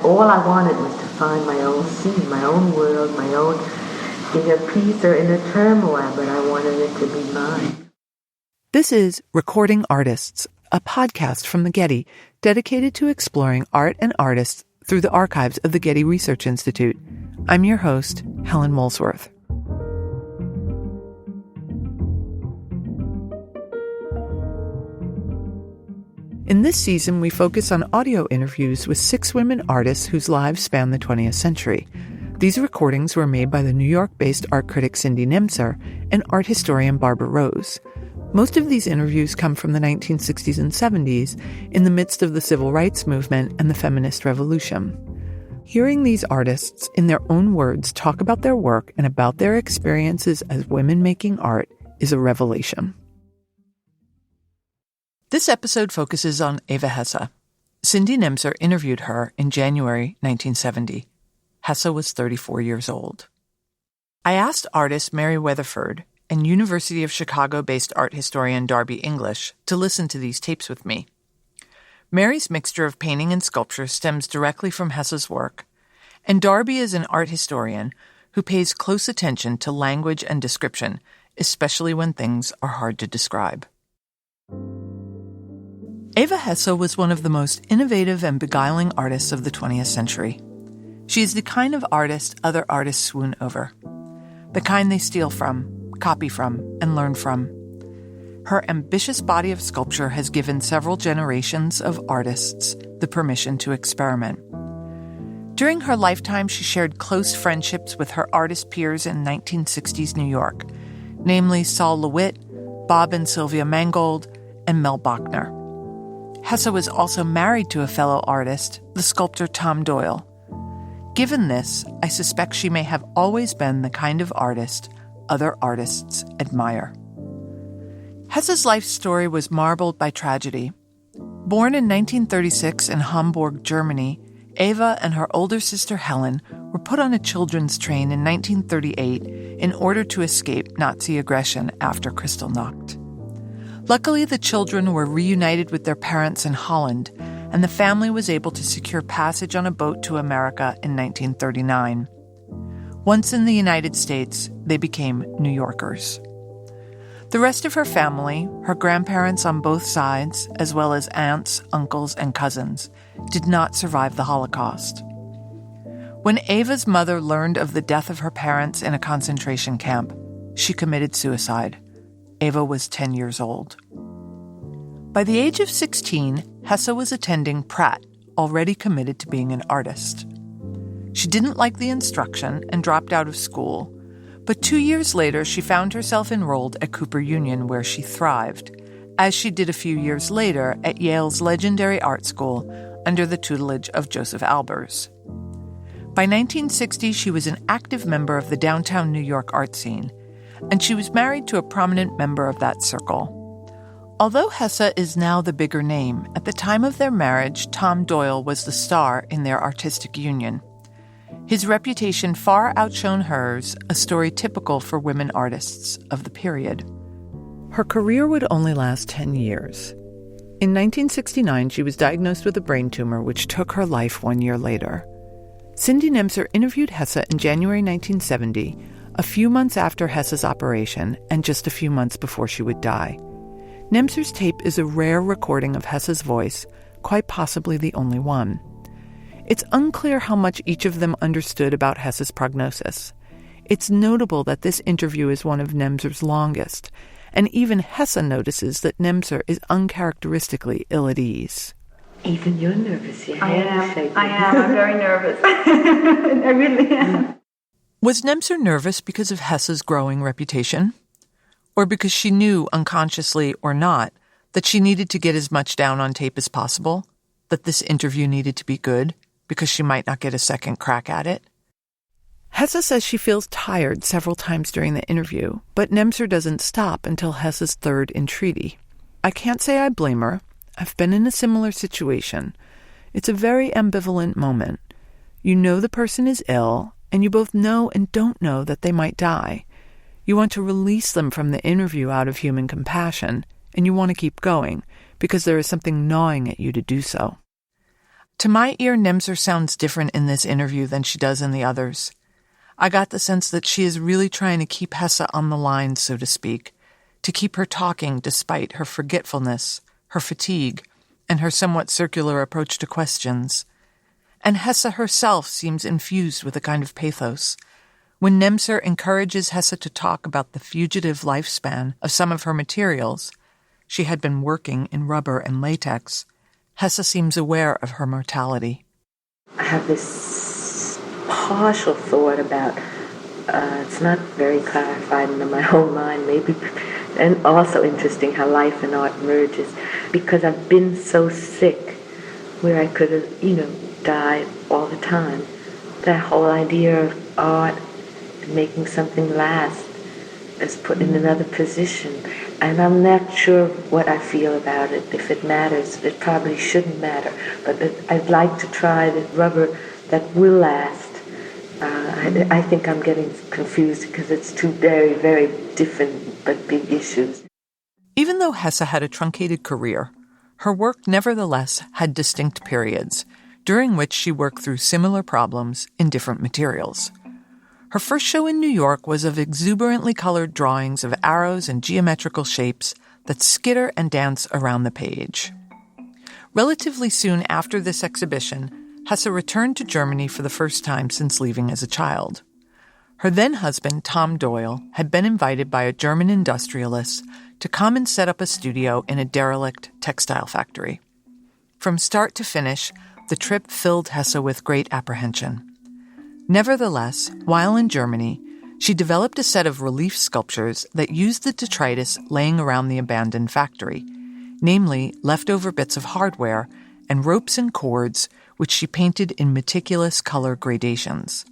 all I wanted was to find my own scene, my own world, my own inner peace or inner turmoil, but I wanted it to be mine. This is Recording Artists, a podcast from the Getty dedicated to exploring art and artists through the archives of the Getty Research Institute. I'm your host, Helen Molesworth. In this season, we focus on audio interviews with 6 women artists whose lives span the 20th century. These recordings were made by the New York-based art critic Cindy Nemser and art historian Barbara Rose. Most of these interviews come from the 1960s and 70s, in the midst of the civil rights movement and the feminist revolution. Hearing these artists, in their own words, talk about their work and about their experiences as women making art is a revelation. This episode focuses on Eva Hesse. Cindy Nemser interviewed her in January 1970. Hesse was 34 years old. I asked artist Mary Weatherford and University of Chicago-based art historian Darby English to listen to these tapes with me. Mary's mixture of painting and sculpture stems directly from Hesse's work, and Darby is an art historian who pays close attention to language and description, especially when things are hard to describe. Eva Hesse was one of the most innovative and beguiling artists of the 20th century. She is the kind of artist other artists swoon over, the kind they steal from, copy from, and learn from. Her ambitious body of sculpture has given several generations of artists the permission to experiment. During her lifetime, she shared close friendships with her artist peers in 1960s New York, namely Sol LeWitt, Bob and Sylvia Mangold, and Mel Bachner. Hesse was also married to a fellow artist, the sculptor Tom Doyle. Given this, I suspect she may have always been the kind of artist other artists admire. Hesse's life story was marbled by tragedy. Born in 1936 in Hamburg, Germany, Eva and her older sister Helen were put on a children's train in 1938 in order to escape Nazi aggression after Kristallnacht. Luckily, the children were reunited with their parents in Holland, and the family was able to secure passage on a boat to America in 1939. Once in the United States, they became New Yorkers. The rest of her family, her grandparents on both sides, as well as aunts, uncles, and cousins, did not survive the Holocaust. When Eva's mother learned of the death of her parents in a concentration camp, she committed suicide. Eva was 10 years old. By the age of 16, Hesse was attending Pratt, already committed to being an artist. She didn't like the instruction and dropped out of school, but 2 years later she found herself enrolled at Cooper Union, where she thrived, as she did a few years later at Yale's legendary art school under the tutelage of Joseph Albers. By 1960, she was an active member of the downtown New York art scene, and she was married to a prominent member of that circle. Although Hesse is now the bigger name, at the time of their marriage, Tom Doyle was the star in their artistic union. His reputation far outshone hers, a story typical for women artists of the period. Her career would only last 10 years. In 1969, she was diagnosed with a brain tumor, which took her life 1 year later. Cindy Nemser interviewed Hesse in January 1970, a few months after Hesse's operation and just a few months before she would die. Nemser's tape is a rare recording of Hesse's voice, quite possibly the only one. It's unclear how much each of them understood about Hesse's prognosis. It's notable that this interview is one of Nemser's longest, and even Hesse notices that Nemser is uncharacteristically ill at ease. Even you're nervous. I am. I'm very nervous. I really am. Was Nemser nervous because of Hesse's growing reputation? Or because she knew, unconsciously or not, that she needed to get as much down on tape as possible? That this interview needed to be good, because she might not get a second crack at it? Hesse says she feels tired several times during the interview, but Nemser doesn't stop until Hesse's third entreaty. I can't say I blame her. I've been in a similar situation. It's a very ambivalent moment. You know the person is ill, and you both know and don't know that they might die. You want to release them from the interview out of human compassion, and you want to keep going, because there is something gnawing at you to do so. To my ear, Nemser sounds different in this interview than she does in the others. I got the sense that she is really trying to keep Hesse on the line, so to speak, to keep her talking despite her forgetfulness, her fatigue, and her somewhat circular approach to questions. And Hesse herself seems infused with a kind of pathos. When Nemser encourages Hesse to talk about the fugitive lifespan of some of her materials, she had been working in rubber and latex, Hesse seems aware of her mortality. I have this partial thought about, it's not very clarified in my own mind, maybe, and also interesting how life and art merges, because I've been so sick where I could have, died all the time. That whole idea of art, making something last, is put in another position. And I'm not sure what I feel about it, if it matters. It probably shouldn't matter. But I'd like to try the rubber that will last. I think I'm getting confused because it's two very, very different but big issues. Even though Hesse had a truncated career, her work nevertheless had distinct periods, during which she worked through similar problems in different materials. Her first show in New York was of exuberantly colored drawings of arrows and geometrical shapes that skitter and dance around the page. Relatively soon after this exhibition, Hesse returned to Germany for the first time since leaving as a child. Her then-husband, Tom Doyle, had been invited by a German industrialist to come and set up a studio in a derelict textile factory. From start to finish, the trip filled Hesse with great apprehension. Nevertheless, while in Germany, she developed a set of relief sculptures that used the detritus laying around the abandoned factory, namely leftover bits of hardware and ropes and cords, which she painted in meticulous color gradations.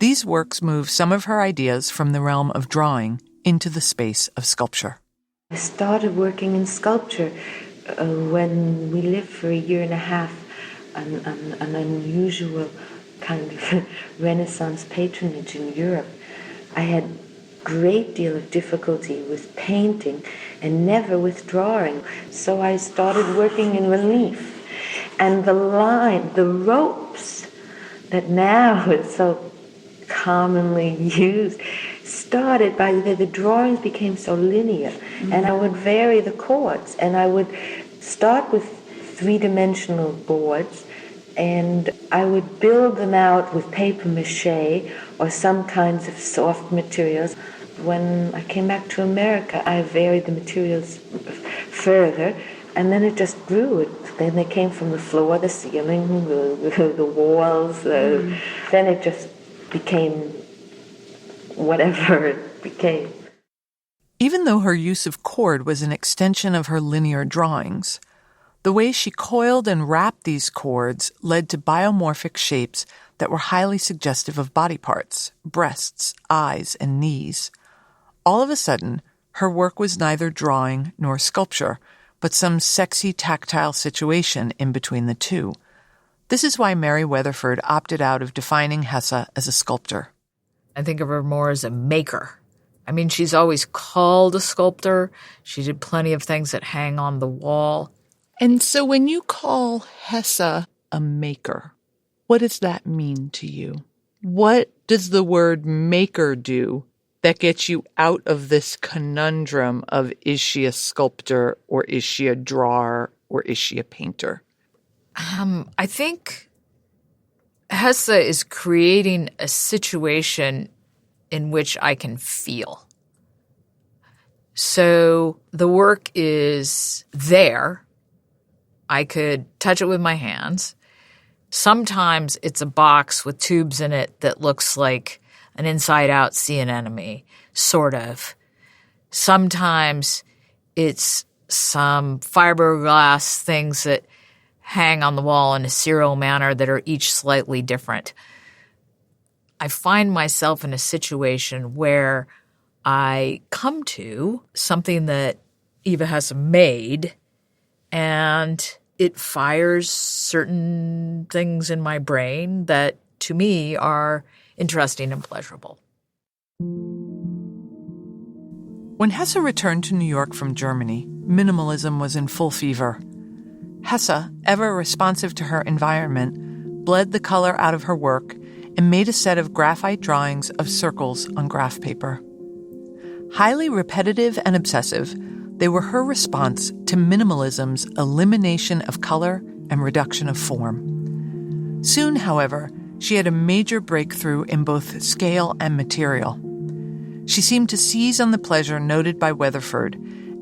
These works move some of her ideas from the realm of drawing into the space of sculpture. I started working in sculpture when we lived for a year and a half, an unusual kind of Renaissance patronage in Europe. I had a great deal of difficulty with painting and never with drawing. So I started working in relief. And the ropes that now is so commonly used, started by the drawings became so linear. Mm-hmm. And I would vary the chords. And I would start with three-dimensional boards, and I would build them out with paper mache or some kinds of soft materials. When I came back to America, I varied the materials further, and then it just grew. Then they came from the floor, the ceiling, the walls. Then it just became whatever it became. Even though her use of cord was an extension of her linear drawings, the way she coiled and wrapped these cords led to biomorphic shapes that were highly suggestive of body parts, breasts, eyes, and knees. All of a sudden, her work was neither drawing nor sculpture, but some sexy tactile situation in between the two. This is why Mary Weatherford opted out of defining Hesse as a sculptor. I think of her more as a maker. I mean, she's always called a sculptor. She did plenty of things that hang on the wall. And so when you call Hesse a maker, what does that mean to you? What does the word maker do that gets you out of this conundrum of is she a sculptor or is she a drawer or is she a painter? I think Hesse is creating a situation in which I can feel. So the work is there. I could touch it with my hands. Sometimes it's a box with tubes in it that looks like an inside-out sea anemone, sort of. Sometimes it's some fiberglass things that hang on the wall in a serial manner that are each slightly different. I find myself in a situation where I come to something that Eva Hesse made, and it fires certain things in my brain that, to me, are interesting and pleasurable. When Hesse returned to New York from Germany, minimalism was in full fever. Hesse, ever responsive to her environment, bled the color out of her work and made a set of graphite drawings of circles on graph paper. Highly repetitive and obsessive, they were her response to minimalism's elimination of color and reduction of form. Soon, however, she had a major breakthrough in both scale and material. She seemed to seize on the pleasure noted by Weatherford,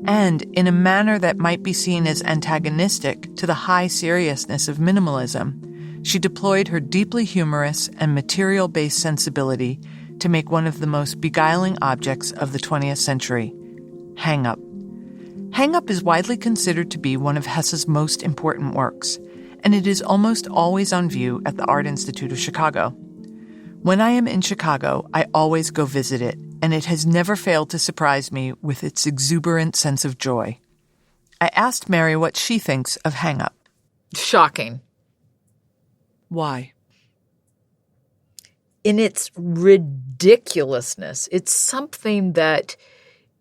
and in a manner that might be seen as antagonistic to the high seriousness of minimalism, she deployed her deeply humorous and material-based sensibility to make one of the most beguiling objects of the 20th century, hang-up. Hang-up is widely considered to be one of Hesse's most important works, and it is almost always on view at the Art Institute of Chicago. When I am in Chicago, I always go visit it, and it has never failed to surprise me with its exuberant sense of joy. I asked Mary what she thinks of hang-up. Shocking. Why? In its ridiculousness. It's something that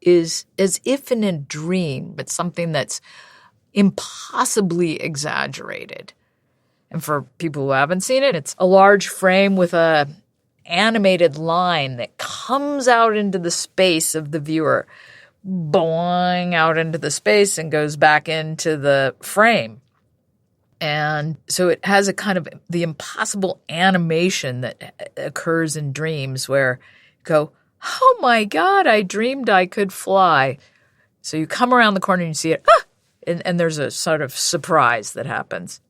is as if in a dream, but something that's impossibly exaggerated. And for people who haven't seen it, it's a large frame with a animated line that comes out into the space of the viewer, boing out into the space and goes back into the frame. And so it has a kind of the impossible animation that occurs in dreams where you go, oh my God, I dreamed I could fly. So you come around the corner and you see it, and there's a sort of surprise that happens.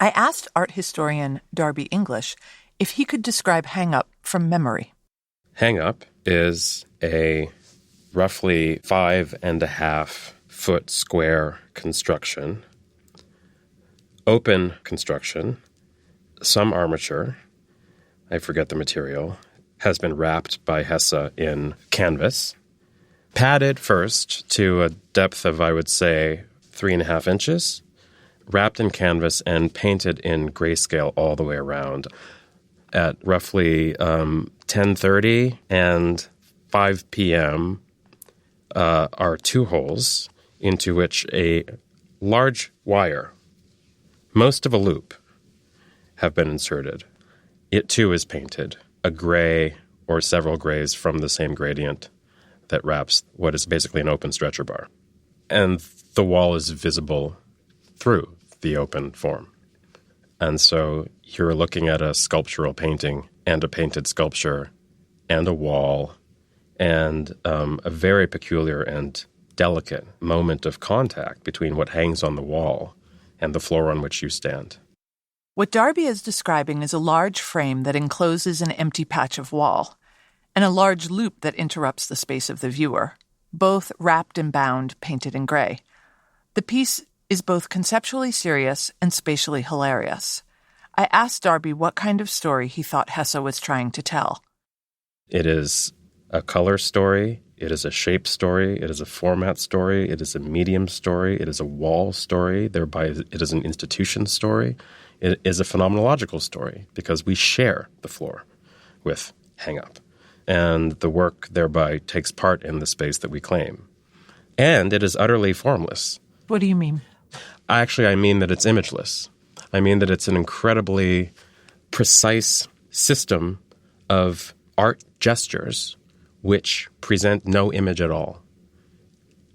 I asked art historian Darby English if he could describe hang-up from memory. Hang-up is a roughly 5.5 foot square construction, open construction, some armature, I forget the material, has been wrapped by Hesse in canvas, padded first to a depth of, I would say, 3.5 inches, wrapped in canvas and painted in grayscale all the way around. At roughly 10:30 and 5 p.m. Are two holes into which a large wire, most of a loop, have been inserted. It too is painted, a gray or several grays from the same gradient that wraps what is basically an open stretcher bar. And the wall is visible through the open form. And so you're looking at a sculptural painting and a painted sculpture and a wall and a very peculiar and delicate moment of contact between what hangs on the wall and the floor on which you stand. What Darby is describing is a large frame that encloses an empty patch of wall, and a large loop that interrupts the space of the viewer, both wrapped and bound, painted in gray. The piece is both conceptually serious and spatially hilarious. I asked Darby what kind of story he thought Hesse was trying to tell. It is a color story, it is a shape story, it is a format story, it is a medium story, it is a wall story, thereby it is an institution story. It is a phenomenological story because we share the floor with hang-up. And the work thereby takes part in the space that we claim. And it is utterly formless. What do you mean? Actually, I mean that it's imageless. I mean that it's an incredibly precise system of art gestures which present no image at all.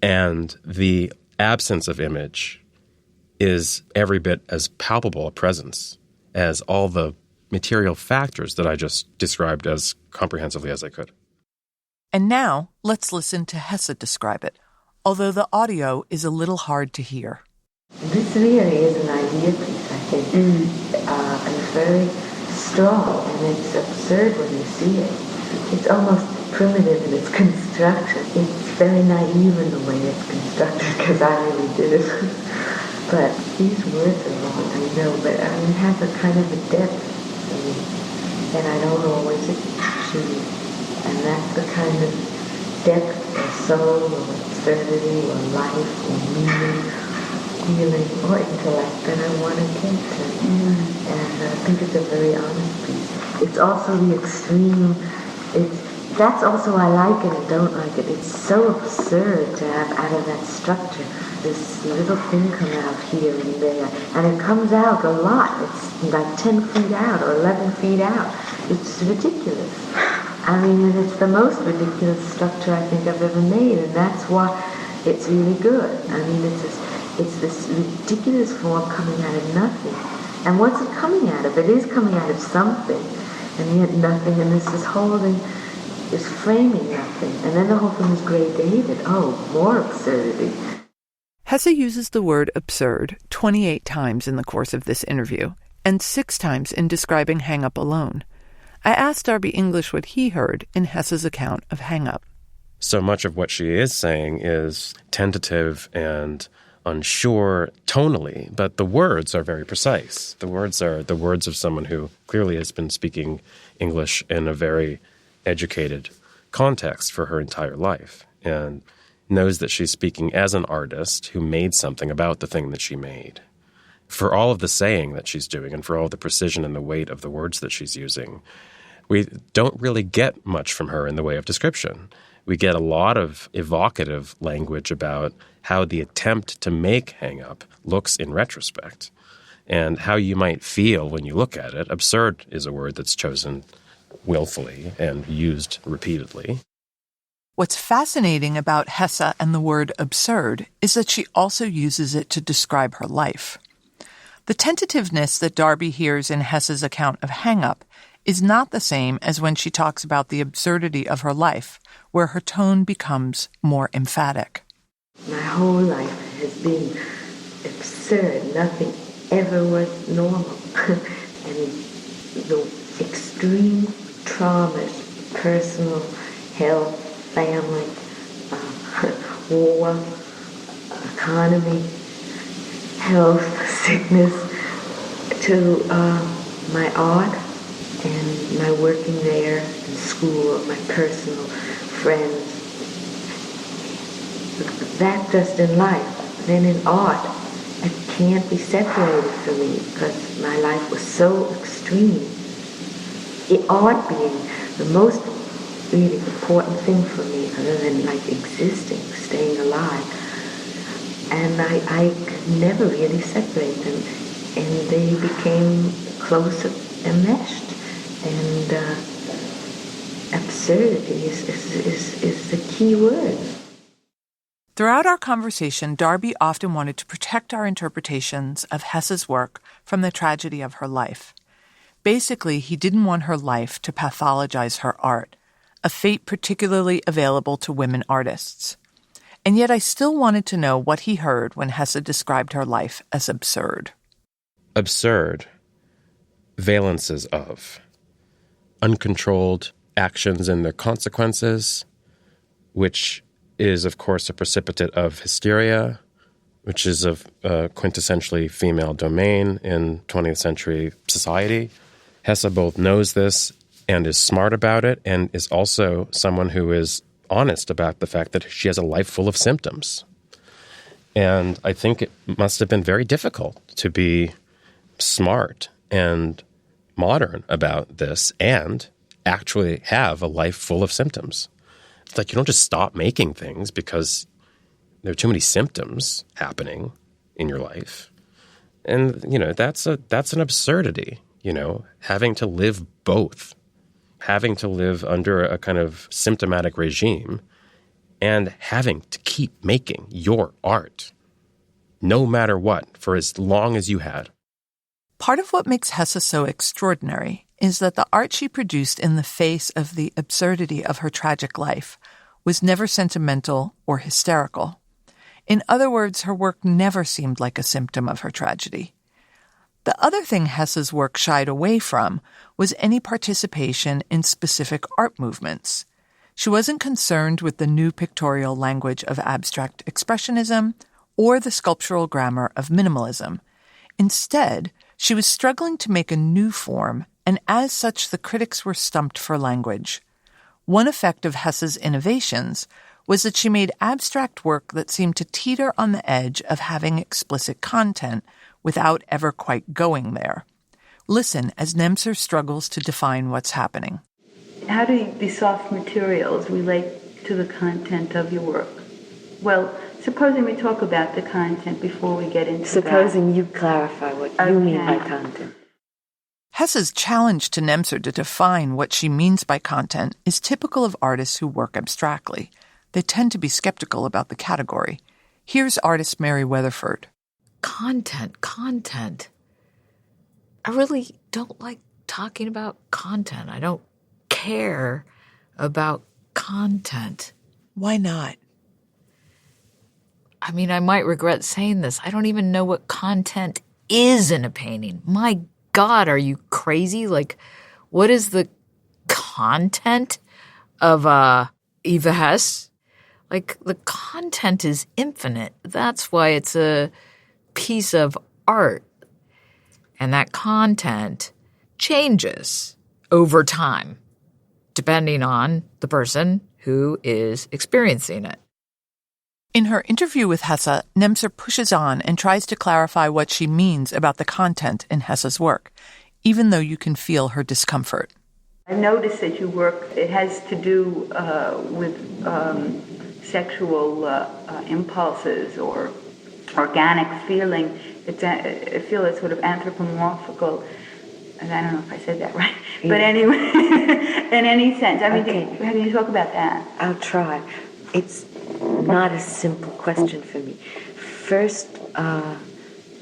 And the absence of image is every bit as palpable a presence as all the material factors that I just described as comprehensively as I could. And now, let's listen to Hesse describe it, although the audio is a little hard to hear. This really is an idea piece, I think. And it's very strong, and it's absurd when you see it. It's almost primitive in its construction. It's very naive in the way it's constructed, because I really did it. But these words are long, I know, but I mean, it has a kind of a depth, and I don't always achieve. And that's the kind of depth or soul or absurdity or life or meaning, feeling or intellect that I want to get to. And I think it's a very honest piece. It's also the extreme, it's That's also I like it and don't like it. It's so absurd to have out of that structure this little thing come out here and there. And it comes out a lot. It's like 10 feet out or 11 feet out. It's ridiculous. I mean, it's the most ridiculous structure I think I've ever made, and that's why it's really good. I mean, it's this ridiculous form coming out of nothing. And what's it coming out of? It is coming out of something, and yet nothing, and this is holding, is framing nothing. And then the whole thing is gradated. Oh, more absurdity. Hesse uses the word absurd 28 times in the course of this interview, and 6 times in describing Hang Up alone. I asked Darby English what he heard in Hesse's account of Hang Up. So much of what she is saying is tentative and unsure tonally, but the words are very precise. The words are the words of someone who clearly has been speaking English in a very educated context for her entire life and knows that she's speaking as an artist who made something about the thing that she made. For all of the saying that she's doing and for all the precision and the weight of the words that she's using, we don't really get much from her in the way of description. We get a lot of evocative language about how the attempt to make Hang Up looks in retrospect and how you might feel when you look at it. Absurd is a word that's chosen willfully and used repeatedly. What's fascinating about Hesse and the word absurd is that she also uses it to describe her life. The tentativeness that Darby hears in Hesse's account of Hang Up is not the same as when she talks about the absurdity of her life, where her tone becomes more emphatic. My whole life has been absurd. Nothing ever was normal. And the extreme traumas, personal, health, family, war, economy, health, sickness, to my art and my working there in school, my personal friends. That just in life. Then in art, it can't be separated from me because my life was so extreme. Art being the most really important thing for me other than like existing, staying alive. And I could never really separate them. And they became closer enmeshed. And absurdity is the key word. Throughout our conversation, Darby often wanted to protect our interpretations of Hesse's work from the tragedy of her life. Basically, he didn't want her life to pathologize her art, a fate particularly available to women artists. And yet I still wanted to know what he heard when Hesse described her life as absurd. Absurd, valences of, uncontrolled actions and their consequences, which is, of course, a precipitate of hysteria, which is a quintessentially female domain in 20th century society. Hesse both knows this and is smart about it, and is also someone who is honest about the fact that she has a life full of symptoms. And I think it must have been very difficult to be smart and modern about this and actually have a life full of symptoms. It's like you don't just stop making things because there are too many symptoms happening in your life. And, you know, that's an absurdity, you know, having to live both, having to live under a kind of symptomatic regime and having to keep making your art, no matter what, for as long as you had. Part of what makes Hesse so extraordinary is that the art she produced in the face of the absurdity of her tragic life was never sentimental or hysterical. In other words, her work never seemed like a symptom of her tragedy. The other thing Hesse's work shied away from was any participation in specific art movements. She wasn't concerned with the new pictorial language of abstract expressionism or the sculptural grammar of minimalism. Instead, she was struggling to make a new form, and as such the critics were stumped for language. One effect of Hesse's innovations was that she made abstract work that seemed to teeter on the edge of having explicit content without ever quite going there. Listen as Nemser struggles to define what's happening. How do the soft materials relate to the content of your work? Well, supposing we talk about the content before we get into Supposing you clarify what you mean by content. Hesse's challenge to Nemser to define what she means by content is typical of artists who work abstractly. They tend to be skeptical about the category. Here's artist Mary Weatherford. Content. I really don't like talking about content. I don't care about content. Why not? I mean, I might regret saying this. I don't even know what content is in a painting. My God, are you crazy? Like, what is the content of Eva Hesse? Like, the content is infinite. That's why it's a piece of art. And that content changes over time, depending on the person who is experiencing it. In her interview with Hesse, Nemser pushes on and tries to clarify what she means about the content in Hesse's work, even though you can feel her discomfort. I noticed that your work, it has to do with sexual impulses or organic feeling. I feel it's sort of anthropomorphical, and I don't know if I said that right, but anyway, in any sense. I mean, how do you talk about that? I'll try. It's not a simple question for me. First,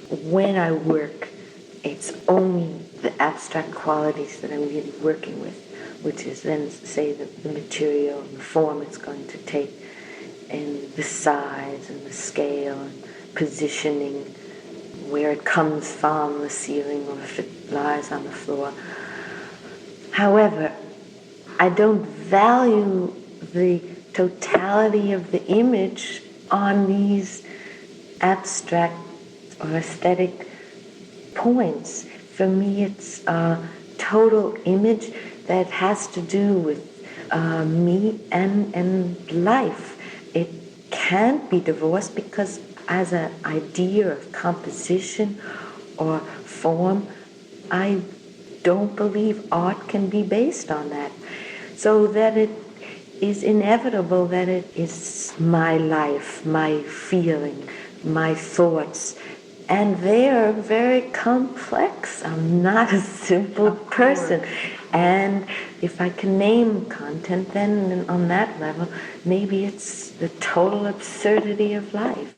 when I work, it's only the abstract qualities that I'm really working with, which is then, say, the material and the form it's going to take, and the size and the scale and positioning, where it comes from, the ceiling, or if it lies on the floor. However, I don't value the totality of the image on these abstract or aesthetic points. For me, it's a total image that has to do with me and life. It can't be divorced because as an idea of composition or form, I don't believe art can be based on that. So that it is inevitable that it is my life, my feeling, my thoughts, and they are very complex. I'm not a simple person. And if I can name content, then on that level, maybe it's the total absurdity of life.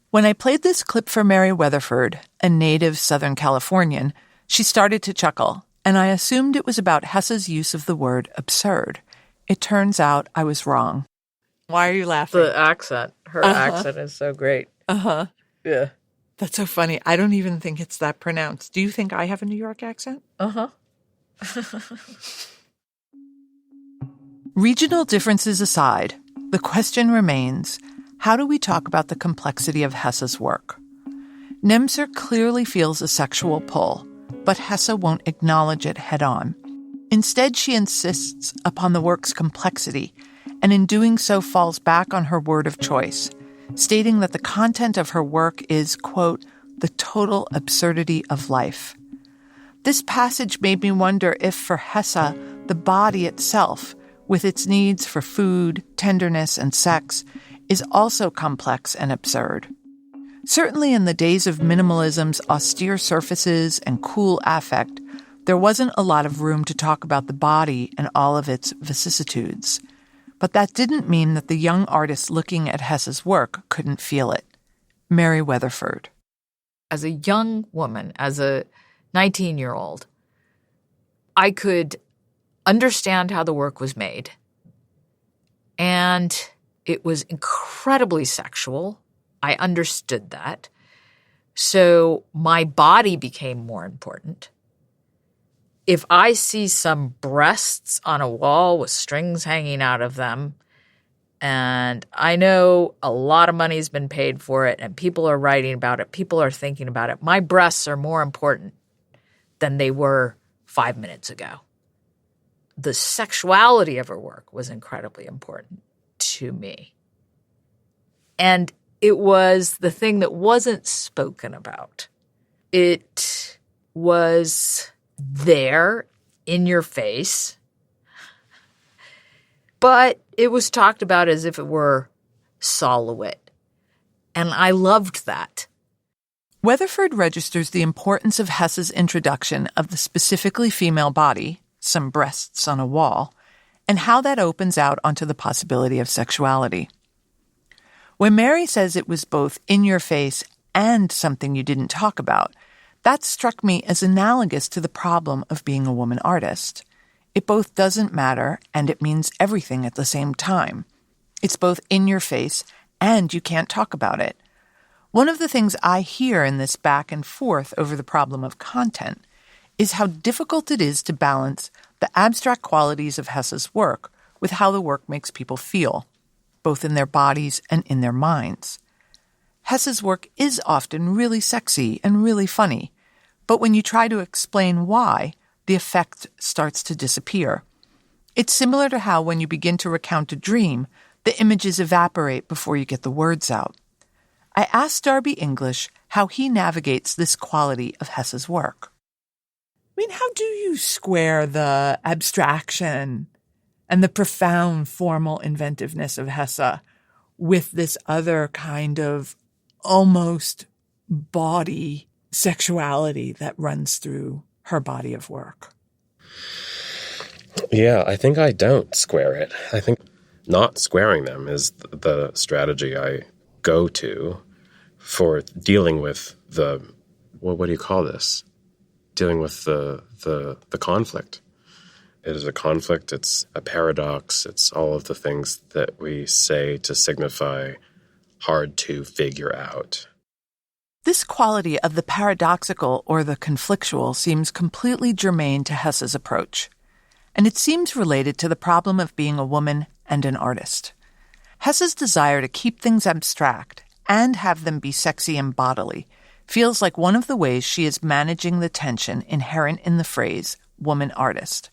When I played this clip for Mary Weatherford, a native Southern Californian, she started to chuckle, and I assumed it was about Hesse's use of the word absurd. It turns out I was wrong. Why are you laughing? The accent. Her accent is so great. Uh-huh. Yeah. That's so funny. I don't even think it's that pronounced. Do you think I have a New York accent? Uh-huh. Regional differences aside, the question remains, how do we talk about the complexity of Hesse's work? Nemser clearly feels a sexual pull, but Hesse won't acknowledge it head-on. Instead, she insists upon the work's complexity, and in doing so falls back on her word of choice, stating that the content of her work is, quote, the total absurdity of life. This passage made me wonder if, for Hesse, the body itself, with its needs for food, tenderness, and sex, is also complex and absurd. Certainly in the days of minimalism's austere surfaces and cool affect, there wasn't a lot of room to talk about the body and all of its vicissitudes. But that didn't mean that the young artist looking at Hesse's work couldn't feel it. Mary Weatherford. As a young woman, as a 19-year-old, I could understand how the work was made. And it was incredibly sexual. I understood that. So my body became more important. If I see some breasts on a wall with strings hanging out of them, and I know a lot of money's been paid for it, and people are writing about it, people are thinking about it, my breasts are more important than they were 5 minutes ago. The sexuality of her work was incredibly important to me. And it was the thing that wasn't spoken about. It was there in your face. but it was talked about as if it were Solowit. And I loved that. Weatherford registers the importance of Hesse's introduction of the specifically female body, some breasts on a wall, and how that opens out onto the possibility of sexuality. When Mary says it was both in your face and something you didn't talk about, that struck me as analogous to the problem of being a woman artist. It both doesn't matter and it means everything at the same time. It's both in your face and you can't talk about it. One of the things I hear in this back and forth over the problem of content is how difficult it is to balance the abstract qualities of Hesse's work with how the work makes people feel, both in their bodies and in their minds. Hesse's work is often really sexy and really funny, but when you try to explain why, the effect starts to disappear. It's similar to how when you begin to recount a dream, the images evaporate before you get the words out. I asked Darby English how he navigates this quality of Hesse's work. I mean, how do you square the abstraction and the profound formal inventiveness of Hesse with this other kind of almost body sexuality that runs through her body of work? Yeah, I think I don't square it. I think not squaring them is the strategy I go to for dealing with the, well, what do you call this? Dealing with the conflict. It is a conflict, it's a paradox, it's all of the things that we say to signify hard to figure out. This quality of the paradoxical or the conflictual seems completely germane to Hesse's approach, and it seems related to the problem of being a woman and an artist. Hesse's desire to keep things abstract and have them be sexy and bodily feels like one of the ways she is managing the tension inherent in the phrase woman artist,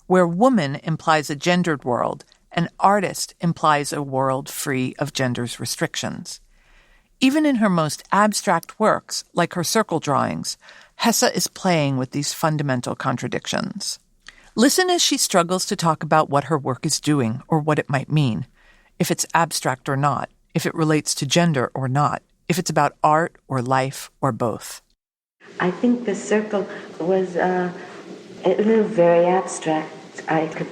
where woman implies a gendered world and artist implies a world free of gender's restrictions. Even in her most abstract works, like her circle drawings, Hesse is playing with these fundamental contradictions. Listen as she struggles to talk about what her work is doing or what it might mean, if it's abstract or not, if it relates to gender or not, if it's about art or life or both. I think the circle was very abstract. I could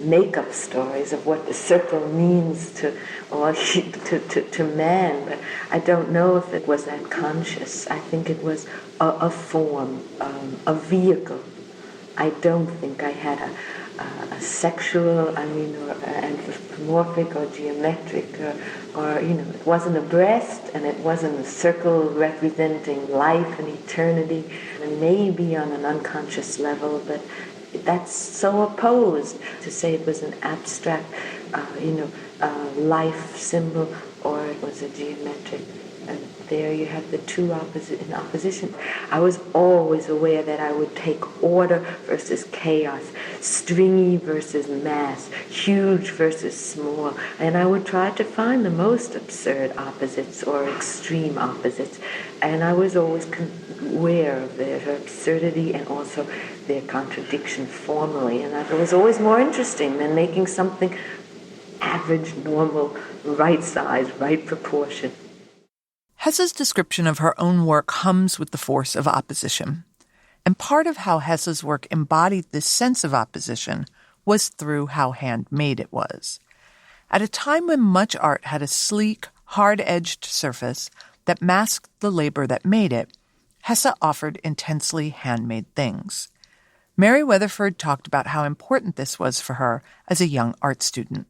make up stories of what the circle means to man, but I don't know if it was that conscious. I think it was a form, a vehicle. I don't think I had a sexual, or anthropomorphic or geometric, or it wasn't a breast and it wasn't a circle representing life and eternity, and maybe on an unconscious level, but that's so opposed to say it was an abstract, life symbol, or it was a geometric. And there you have the two in opposition. I was always aware that I would take order versus chaos, stringy versus mass, huge versus small, and I would try to find the most absurd opposites or extreme opposites. And I was always aware of their absurdity and also their contradiction formally, and that was always more interesting than making something average, normal, right size, right proportion. Hesse's description of her own work hums with the force of opposition. And part of how Hesse's work embodied this sense of opposition was through how handmade it was. At a time when much art had a sleek, hard-edged surface that masked the labor that made it, Hesse offered intensely handmade things. Mary Weatherford talked about how important this was for her as a young art student.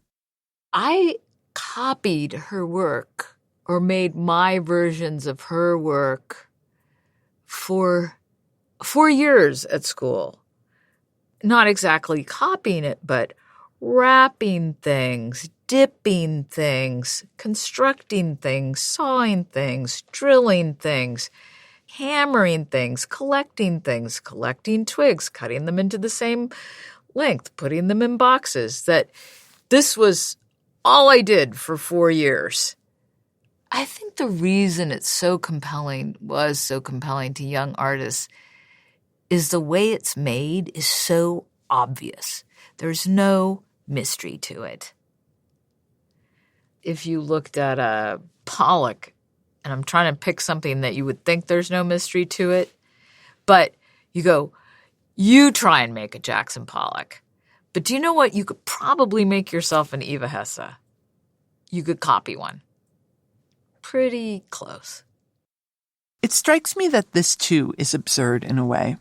I copied her work or made my versions of her work for 4 years at school. Not exactly copying it, but wrapping things, dipping things, constructing things, sawing things, drilling things, hammering things, collecting twigs, cutting them into the same length, putting them in boxes. That this was all I did for 4 years. I think the reason it's was so compelling to young artists is the way it's made is so obvious. There's no mystery to it. If you looked at a Pollock, and I'm trying to pick something that you would think there's no mystery to it, but you go, you try and make a Jackson Pollock. But do you know what? You could probably make yourself an Eva Hesse. You could copy one. Pretty close. It strikes me that this, too, is absurd in a way.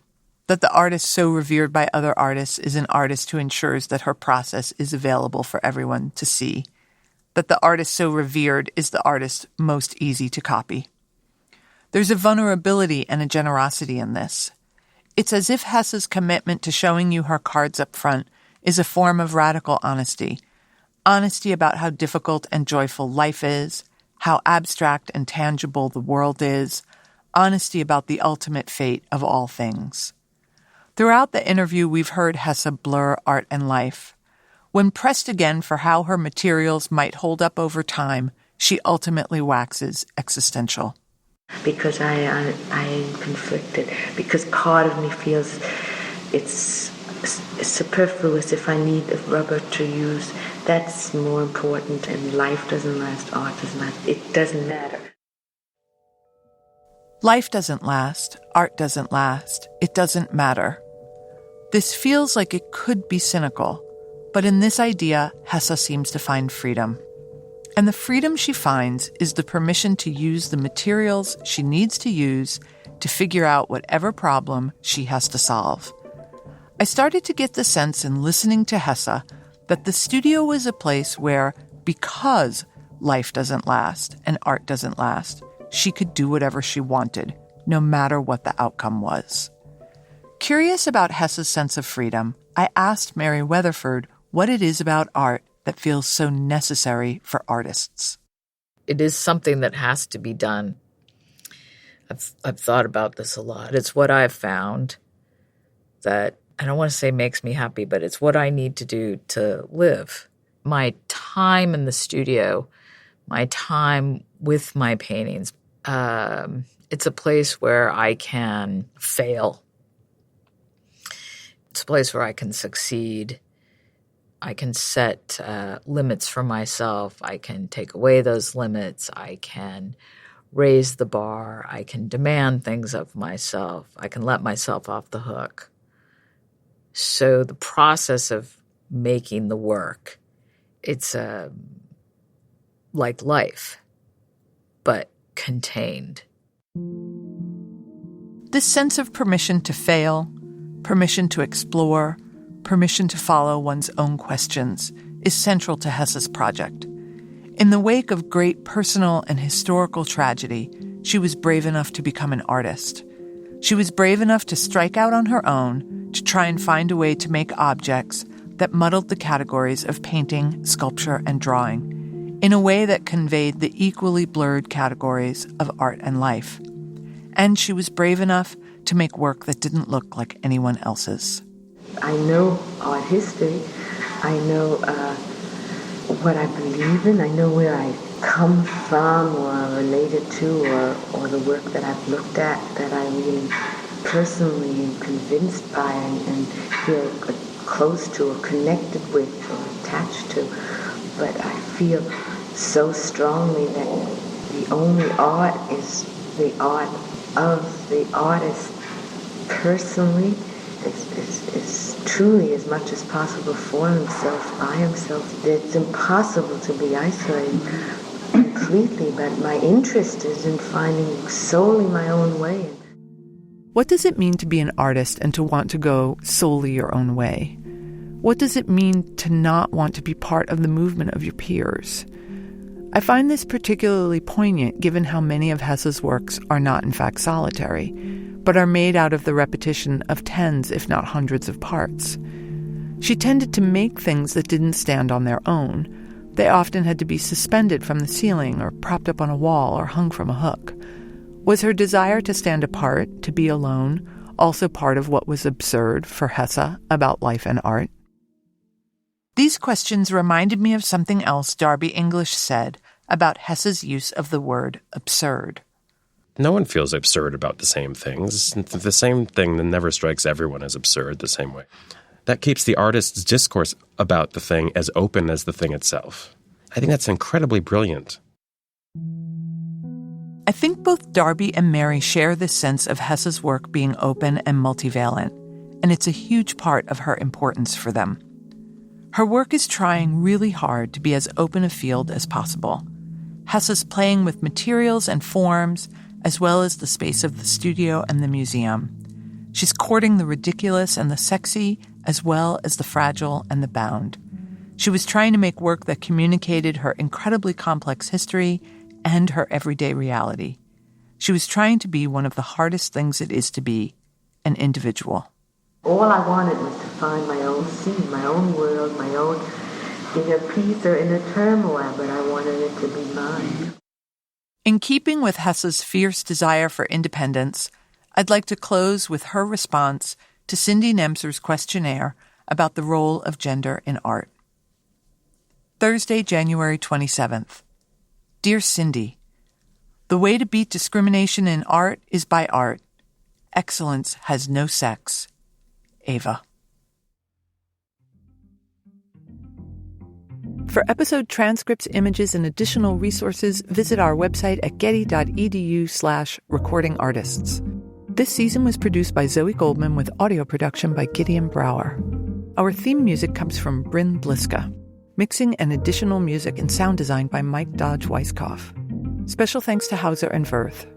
That the artist so revered by other artists is an artist who ensures that her process is available for everyone to see. That the artist so revered is the artist most easy to copy. There's a vulnerability and a generosity in this. It's as if Hesse's commitment to showing you her cards up front is a form of radical honesty. Honesty about how difficult and joyful life is, how abstract and tangible the world is, honesty about the ultimate fate of all things. Throughout the interview, we've heard Hesse blur art and life. When pressed again for how her materials might hold up over time, she ultimately waxes existential. Because I am conflicted, because part of me feels it's superfluous if I need a rubber to use. That's more important, and life doesn't last, art doesn't last. It doesn't matter. Life doesn't last, art doesn't last, it doesn't matter. This feels like it could be cynical, but in this idea, Hesse seems to find freedom. And the freedom she finds is the permission to use the materials she needs to use to figure out whatever problem she has to solve. I started to get the sense in listening to Hesse that the studio was a place where, because life doesn't last and art doesn't last, she could do whatever she wanted, no matter what the outcome was. Curious about Hesse's sense of freedom, I asked Mary Weatherford what it is about art that feels so necessary for artists. It is something that has to be done. I've thought about this a lot. It's what I've found that, I don't want to say makes me happy, but it's what I need to do to live. My time in the studio, my time with my paintings, it's a place where I can fail. It's a place where I can succeed. I can set limits for myself. I can take away those limits. I can raise the bar. I can demand things of myself. I can let myself off the hook. So the process of making the work, it's like life, but contained. This sense of permission to fail, permission to explore, permission to follow one's own questions is central to Hesse's project. In the wake of great personal and historical tragedy, she was brave enough to become an artist. She was brave enough to strike out on her own, to try and find a way to make objects that muddled the categories of painting, sculpture, and drawing, in a way that conveyed the equally blurred categories of art and life. And she was brave enough to make work that didn't look like anyone else's. I know art history. I know what I believe in. I know where I come from or are related to, or the work that I've looked at that I really personally am convinced by and feel close to or connected with or attached to. But I feel so strongly that the only art is the art of the artist personally. Is truly as much as possible for himself, by himself. It's impossible to be isolated completely, but my interest is in finding solely my own way. What does it mean to be an artist and to want to go solely your own way? What does it mean to not want to be part of the movement of your peers? I find this particularly poignant given how many of Hesse's works are not in fact solitary, but are made out of the repetition of tens, if not hundreds of parts. She tended to make things that didn't stand on their own. They often had to be suspended from the ceiling or propped up on a wall or hung from a hook. Was her desire to stand apart, to be alone, also part of what was absurd for Hesse about life and art? These questions reminded me of something else Darby English said about Hesse's use of the word absurd. No one feels absurd about the same things. The same thing that never strikes everyone as absurd the same way. That keeps the artist's discourse about the thing as open as the thing itself. I think that's incredibly brilliant. I think both Darby and Mary share this sense of Hesse's work being open and multivalent, and it's a huge part of her importance for them. Her work is trying really hard to be as open a field as possible. Hesse's playing with materials and forms, as well as the space of the studio and the museum. She's courting the ridiculous and the sexy, as well as the fragile and the bound. She was trying to make work that communicated her incredibly complex history and her everyday reality. She was trying to be one of the hardest things it is to be, an individual. All I wanted was to find my own scene, my own world, my own inner peace or inner turmoil, but I wanted it to be mine. In keeping with Hesse's fierce desire for independence, I'd like to close with her response to Cindy Nemser's questionnaire about the role of gender in art. Thursday, January 27th. Dear Cindy, the way to beat discrimination in art is by art. Excellence has no sex. Eva. For episode transcripts, images, and additional resources, visit our website at getty.edu/recordingartists. This season was produced by Zoe Goldman with audio production by Gideon Brower. Our theme music comes from Bryn Bliska. Mixing and additional music and sound design by Mike Dodge Weisskopf. Special thanks to Hauser and Wirth.